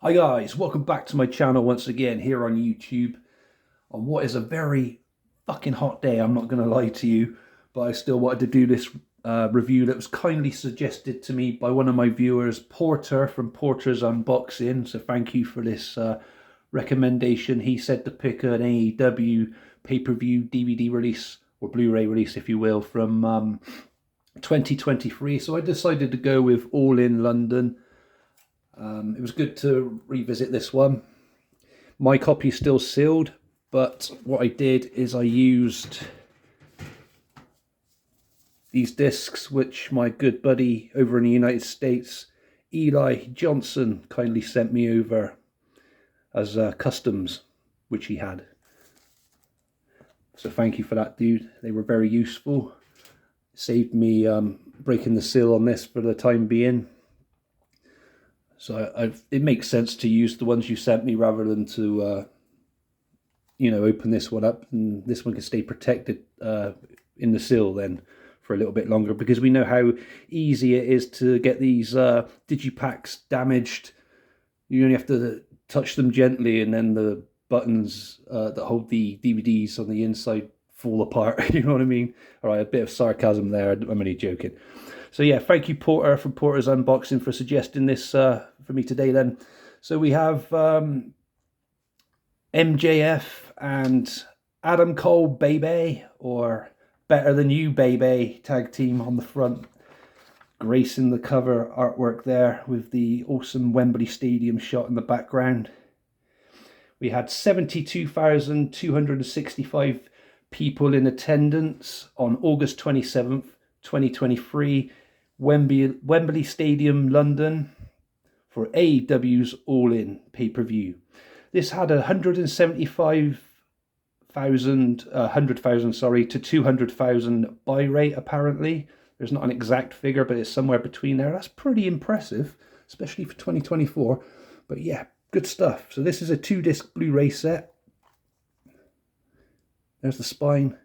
Hi guys, welcome back to my channel once again here on YouTube on what is a very fucking hot day. I'm not going to lie to you, but I still wanted to do this review that was kindly suggested to me by one of my viewers, Porter from Porter's Unboxing. So thank you for this recommendation. He said to pick an AEW pay-per-view DVD release, or Blu Ray release if you will, from 2023. So I decided to go with All In London. It was good to revisit this one. My copy's still sealed, but what I did is I used these discs, which my good buddy over in the United States, Eli Johnson, kindly sent me over as customs, which he had. So thank you for that, dude. They were very useful. Saved me breaking the seal on this for the time being. So it makes sense to use the ones you sent me rather than to, open this one up, and this one can stay protected in the seal then for a little bit longer, because we know how easy it is to get these digipacks damaged. You only have to touch them gently, and then the buttons that hold the DVDs on the inside fall apart. You know what I mean? All right, a bit of sarcasm there. I'm only joking. So yeah, thank you Porter from Porter's Unboxing for suggesting this for me today then. So we have MJF and Adam Cole Baby, or Better Than You Baby tag team on the front, gracing the cover artwork there with the awesome Wembley Stadium shot in the background. We had 72,265 people in attendance on August 27th, 2023, Wembley Stadium, London, for AEW's All In pay-per-view. This had 175,000 to 200,000 buy rate, apparently. There's not an exact figure, but it's somewhere between there. That's pretty impressive, especially for 2024. But yeah, good stuff. So this is a 2-disc Blu-ray set. There's the spine.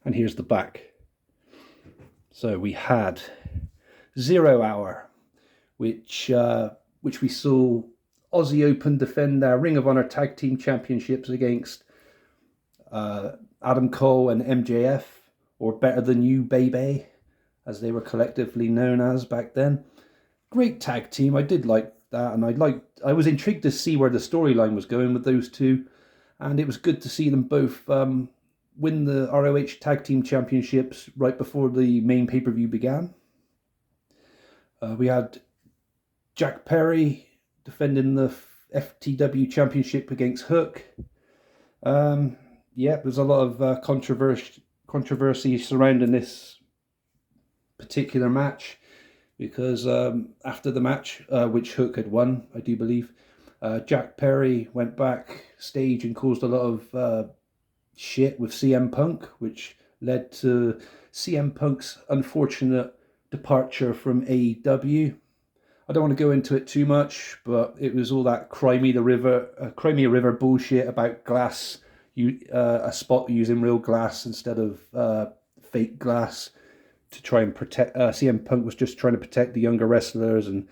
And here's the back. So we had 0 Hour, which we saw Aussie Open defend their Ring of Honor Tag Team Championships against Adam Cole and MJF, or Better Than You Baby, as they were collectively known as back then. Great tag team. I did like that, and I was intrigued to see where the storyline was going with those two, and it was good to see them both win the ROH Tag Team Championships right before the main pay-per-view began. We had Jack Perry defending the FTW Championship against Hook. There's a lot of controversy surrounding this particular match, because after the match, which Hook had won, I do believe, Jack Perry went backstage and caused a lot of shit with CM Punk, which led to CM Punk's unfortunate departure from AEW. I don't want to go into it too much, but it was all that Crimea River bullshit about glass, a spot using real glass instead of fake glass to try and protect. CM Punk was just trying to protect the younger wrestlers, and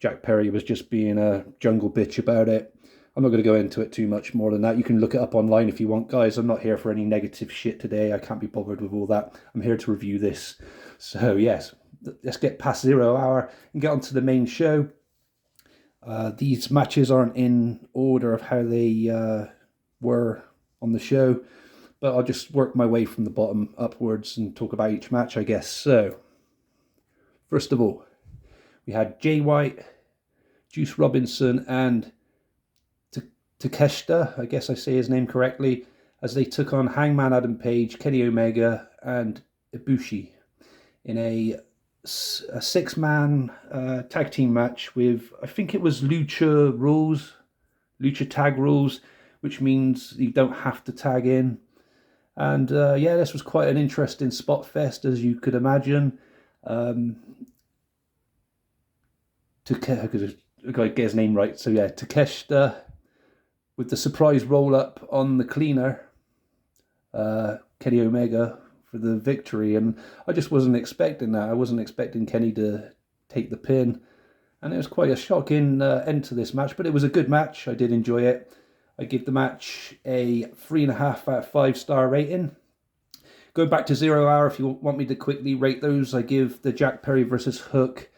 Jack Perry was just being a jungle bitch about it. I'm not going to go into it too much more than that. You can look it up online if you want, guys. I'm not here for any negative shit today. I can't be bothered with all that. I'm here to review this. So yes, let's get past 0 Hour and get on to the main show. These matches aren't in order of how they were on the show, but I'll just work my way from the bottom upwards and talk about each match, I guess. So, first of all, we had Jay White, Juice Robinson, and Takeshita, I guess I say his name correctly, as they took on Hangman Adam Page, Kenny Omega, and Ibushi in a 6-man tag team match with, I think it was Lucha tag rules, which means you don't have to tag in. And this was quite an interesting spot fest, as you could imagine. I gotta get his name right. So yeah, Takeshita with the surprise roll up on the cleaner, Kenny Omega for the victory, and I just wasn't expecting that. I wasn't expecting Kenny to take the pin. And it was quite a shocking end to this match, but it was a good match. I did enjoy it. I give the match a 3.5 out of 5-star rating. Going back to 0 Hour, if you want me to quickly rate those, I give the Jack Perry versus Hook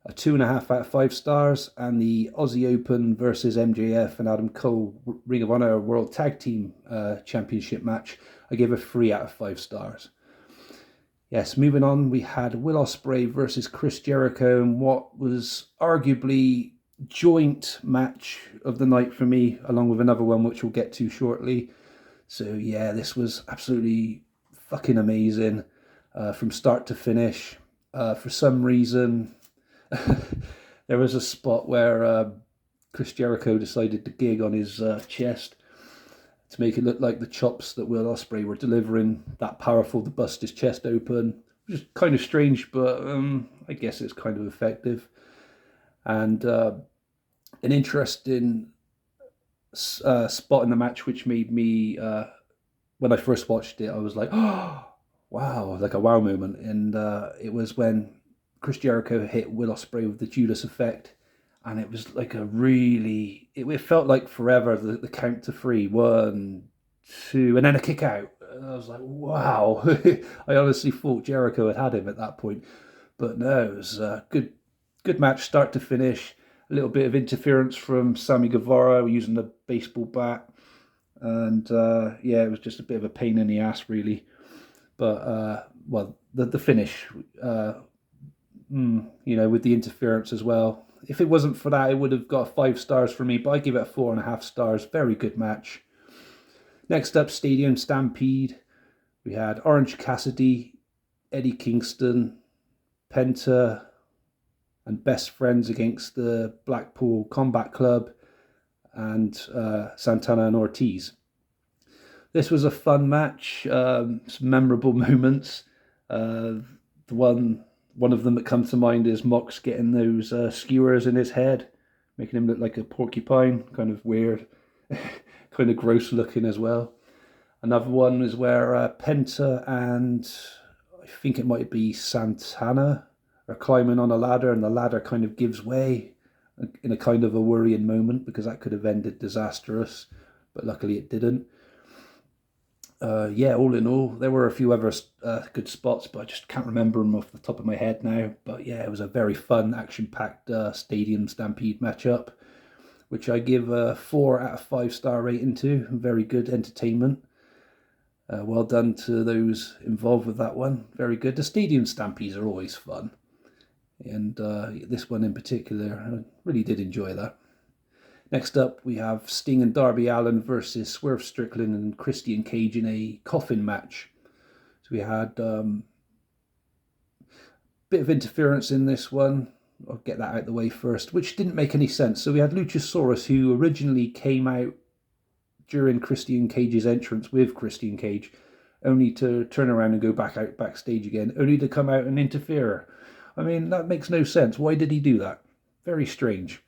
a 2.5 out of 5 stars, and the Aussie Open versus MJF and Adam Cole Ring of Honor World Tag Team Championship match, I give a 3 out of 5 stars. Yes, moving on, we had Will Ospreay versus Chris Jericho in what was arguably joint match of the night for me, along with another one which we'll get to shortly. So yeah, this was absolutely fucking amazing from start to finish. For some reason, there was a spot where Chris Jericho decided to gig on his chest to make it look like the chops that Will Ospreay were delivering that powerful to bust his chest open, which is kind of strange, but I guess it's kind of effective. And an interesting spot in the match which made me, when I first watched it, I was like, oh, wow, like a wow moment. And it was when Chris Jericho hit Will Ospreay with the Judas effect. And it was like it felt like forever, the count to 3, 1, 2, and then a kick out. And I was like, wow. I honestly thought Jericho had him at that point. But no, it was a good match, start to finish. A little bit of interference from Sammy Guevara using the baseball bat. And yeah, it was just a bit of a pain in the ass, really. But, well, the finish, with the interference as well. If it wasn't for that, it would have got 5 stars for me, but I give it 4.5 stars. Very good match. Next up, Stadium Stampede. We had Orange Cassidy, Eddie Kingston, Penta, and Best Friends against the Blackpool Combat Club and Santana and Ortiz. This was a fun match. Some memorable moments. The one of them that comes to mind is Mox getting those skewers in his head, making him look like a porcupine, kind of weird, kind of gross looking as well. Another one is where Penta and I think it might be Santana are climbing on a ladder, and the ladder kind of gives way in a kind of a worrying moment, because that could have ended disastrous, but luckily it didn't. Yeah, all in all, there were a few other good spots, but I just can't remember them off the top of my head now. But yeah, it was a very fun, action-packed Stadium Stampede matchup, which I give a 4 out of 5 star rating to. Very good entertainment. Well done to those involved with that one. Very good. The Stadium Stampedes are always fun. And this one in particular, I really did enjoy that. Next up, we have Sting and Darby Allin versus Swerve Strickland and Christian Cage in a coffin match. So we had a bit of interference in this one. I'll get that out of the way first, which didn't make any sense. So we had Luchasaurus, who originally came out during Christian Cage's entrance with Christian Cage, only to turn around and go back out backstage again, only to come out and interfere. I mean, that makes no sense. Why did he do that? Very strange.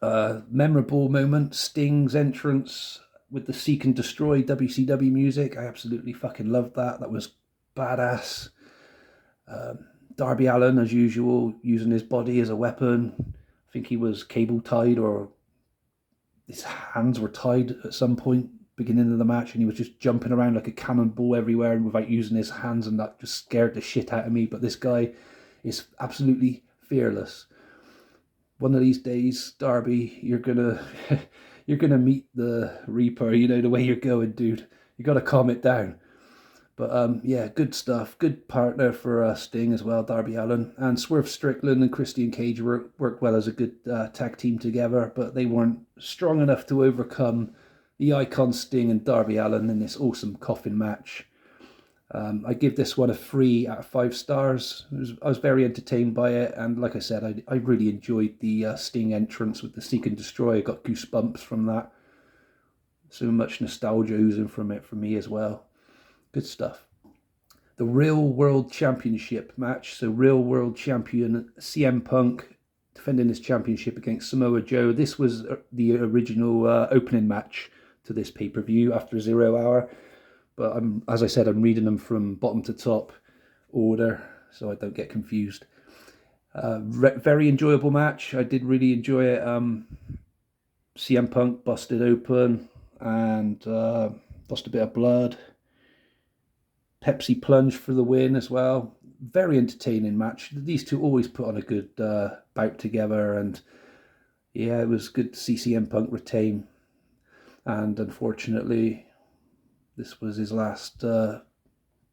Memorable moment, Sting's entrance with the Seek and Destroy WCW music. I absolutely fucking loved that. That was badass. Darby Allin, as usual, using his body as a weapon. I think he was cable tied, or his hands were tied at some point beginning of the match, and he was just jumping around like a cannonball everywhere without using his hands, and that just scared the shit out of me. But this guy is absolutely fearless. One of these days, Darby, you're gonna meet the Reaper. You know the way you're going, dude. You got to calm it down. But yeah, good stuff. Good partner for Sting as well, Darby Allin. And Swerve Strickland and Christian Cage worked well as a good tag team together, but they weren't strong enough to overcome the icon Sting and Darby Allin in this awesome coffin match. I give this one a 3 out of 5 stars. I was very entertained by it, and like I said, I really enjoyed the Sting entrance with the Seek and Destroy. I got goosebumps from that. So much nostalgia oozing from it for me as well. Good stuff. The Real World Championship match. So Real World Champion CM Punk defending his championship against Samoa Joe. This was the original opening match to this pay-per-view after 0 Hour. But as I said, I'm reading them from bottom to top order, so I don't get confused. Very enjoyable match. I did really enjoy it. CM Punk busted open and lost a bit of blood. Pepsi plunge for the win as well. Very entertaining match. These two always put on a good bout together, and yeah, it was good to see CM Punk retain. And unfortunately, this was his last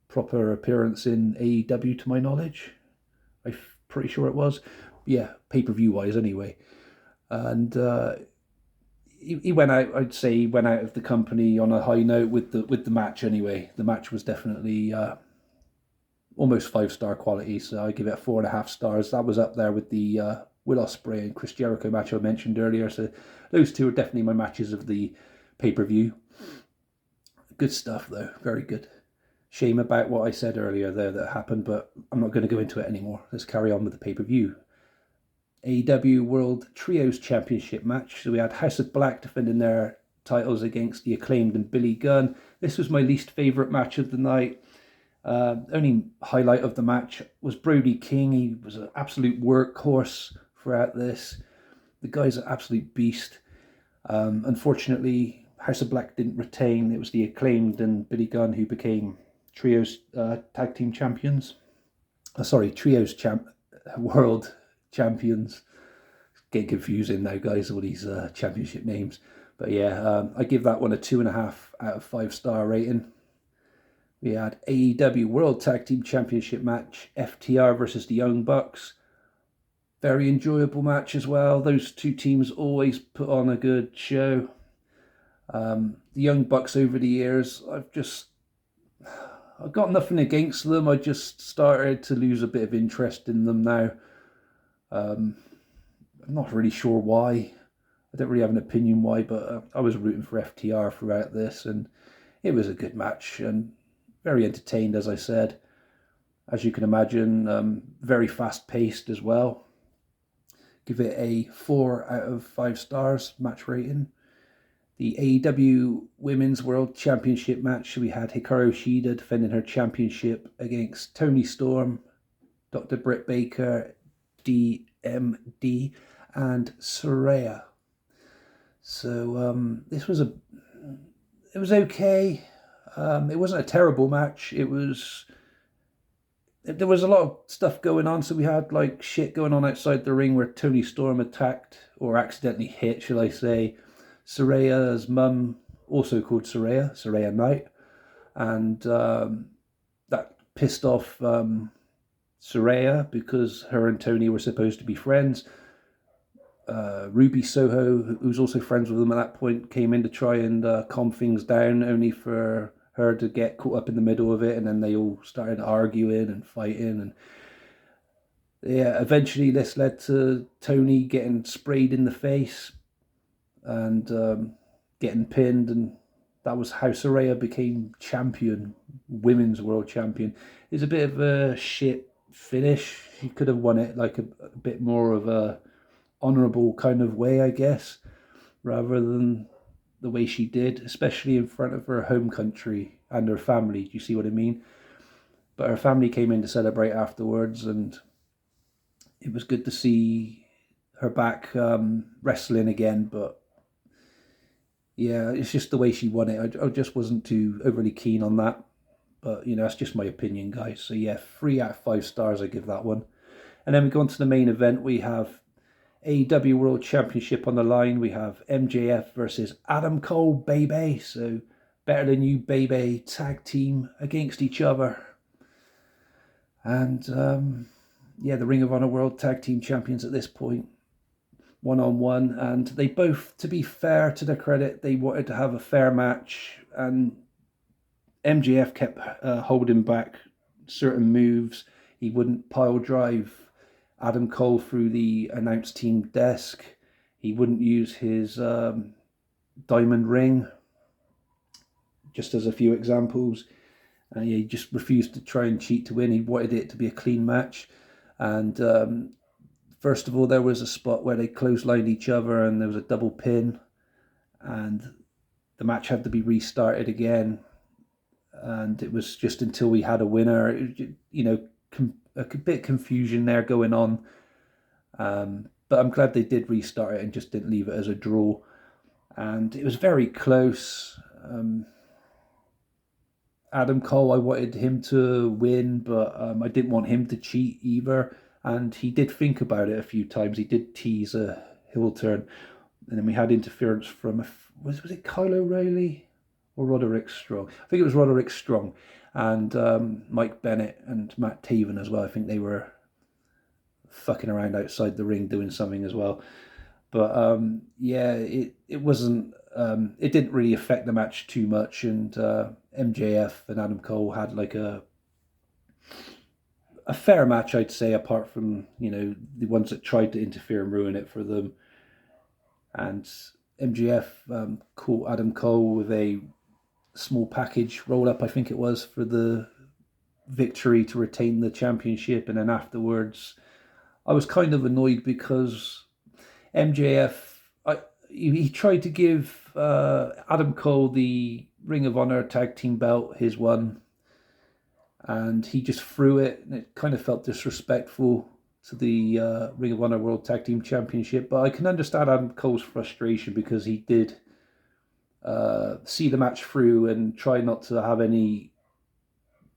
proper appearance in AEW, to my knowledge. I'm pretty sure it was. Yeah, pay-per-view wise, anyway. And he went out. I'd say he went out of the company on a high note with the match. Anyway, the match was definitely almost 5-star quality, so I give it 4.5 stars. That was up there with the Will Ospreay and Chris Jericho match I mentioned earlier. So those two are definitely my matches of the pay-per-view. Good stuff, though. Very good. Shame about what I said earlier there that happened, but I'm not going to go into it anymore. Let's carry on with the pay-per-view. AEW World Trios Championship match. So we had House of Black defending their titles against the Acclaimed and Billy Gunn. This was my least favourite match of the night. Only highlight of the match was Brody King. He was an absolute workhorse throughout this. The guy's an absolute beast. Unfortunately, House of Black didn't retain. It was the Acclaimed and Billy Gunn who became Trios Tag Team Champions. Trios World Champions. Getting confusing now, guys, all these championship names. But yeah, I give that one a 2.5 out of 5-star rating. We had AEW World Tag Team Championship match, FTR versus the Young Bucks. Very enjoyable match as well. Those two teams always put on a good show. The Young Bucks over the years, I've got nothing against them. I just started to lose a bit of interest in them now. I'm not really sure why. I don't really have an opinion why, but I was rooting for FTR throughout this, and it was a good match and very entertained, as I said. As you can imagine, very fast-paced as well. Give it a 4 out of 5 stars match rating. The AEW Women's World Championship match, we had Hikaru Shida defending her championship against Toni Storm, Dr. Britt Baker, DMD, and Saraya. So this was it was okay. It wasn't a terrible match. There was a lot of stuff going on. So we had like shit going on outside the ring where Toni Storm attacked, or accidentally hit, shall I say, Saraya's mum, also called Saraya Knight, and that pissed off Saraya because her and Toni were supposed to be friends. Ruby Soho, who's also friends with them at that point, came in to try and calm things down, only for her to get caught up in the middle of it, and then they all started arguing and fighting, and yeah, eventually this led to Toni getting sprayed in the face and getting pinned, and that was how Saraya became champion, women's world champion. It's a bit of a shit finish. She could have won it like a bit more of a honourable kind of way, I guess, rather than the way she did, especially in front of her home country and her family. Do you see what I mean? But her family came in to celebrate afterwards, and it was good to see her back wrestling again. But yeah, it's just the way she won it. I just wasn't too overly keen on that. But, you know, that's just my opinion, guys. So yeah, 3 out of 5 stars, I give that one. And then we go on to the main event. We have AEW World Championship on the line. We have MJF versus Adam Cole, baby. So Better Than You, baby, tag team against each other. And the Ring of Honor World Tag Team Champions at this point, 1-on-1. And they both, to be fair to their credit, they wanted to have a fair match. And MJF kept holding back certain moves. He wouldn't pile drive Adam Cole through the announce team desk. He wouldn't use his diamond ring, just as a few examples. He just refused to try and cheat to win. He wanted it to be a clean match. And first of all, there was a spot where they clotheslined each other and there was a double pin. And the match had to be restarted again. And it was just until we had a winner. A bit confusion there going on. But I'm glad they did restart it and just didn't leave it as a draw. And it was very close. Adam Cole, I wanted him to win, but I didn't want him to cheat either. And he did think about it a few times. He did tease a heel turn. And then we had interference from, was it Kyle O'Reilly or Roderick Strong? I think it was Roderick Strong. And Mike Bennett and Matt Taven as well. I think they were fucking around outside the ring doing something as well. But yeah, it wasn't. It didn't really affect the match too much, and MJF and Adam Cole had like a fair match, I'd say, apart from the ones that tried to interfere and ruin it for them. And MJF caught Adam Cole with a small package roll up, I think it was, for the victory to retain the championship, and then afterwards, I was kind of annoyed because MJF, he tried to give Adam Cole the Ring of Honor tag team belt, his one, and he just threw it, and it kind of felt disrespectful to the Ring of Honor World Tag Team Championship. But I can understand Adam Cole's frustration because he did see the match through and try not to have any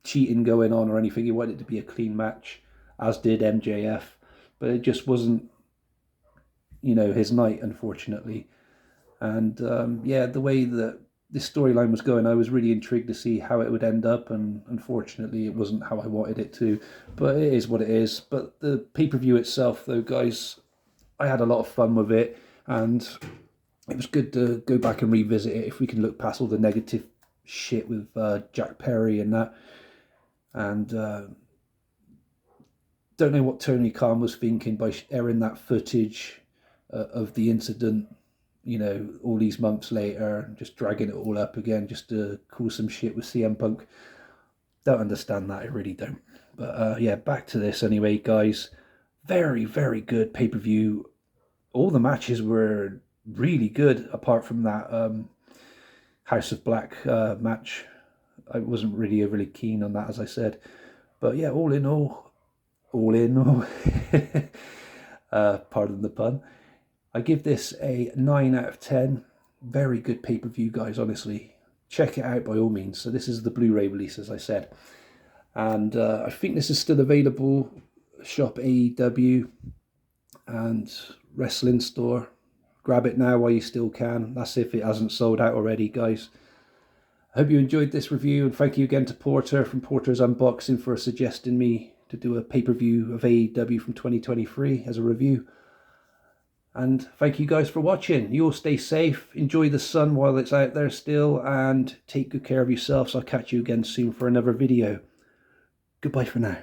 cheating going on or anything. He wanted it to be a clean match, as did MJF, but it just wasn't his night, unfortunately. And yeah, the way that this storyline was going, I was really intrigued to see how it would end up, and unfortunately it wasn't how I wanted it to, but it is what it is. But the pay-per-view itself, though, guys, I had a lot of fun with it, and it was good to go back and revisit it if we can look past all the negative shit with Jack Perry and that. And don't know what Tony Khan was thinking by airing that footage of the incident, all these months later, just dragging it all up again just to cause some shit with CM Punk. Don't understand that, I really don't. But yeah, back to this anyway, guys. Very, very good pay-per-view. All the matches were really good, apart from that House of Black match. I wasn't really overly keen on that, as I said. But yeah, all in all, pardon the pun, I give this a 9 out of 10. Very good pay-per-view, guys, honestly. Check it out by all means. So this is the Blu-ray release, as I said. And I think this is still available. Shop AEW and Wrestling Store. Grab it now while you still can. That's if it hasn't sold out already, guys. I hope you enjoyed this review, and thank you again to Porter from Porter's Unboxing for suggesting me to do a pay-per-view of AEW from 2023 as a review. And thank you guys for watching. You all stay safe, enjoy the sun while it's out there still, and take good care of yourselves. I'll catch you again soon for another video. Goodbye for now.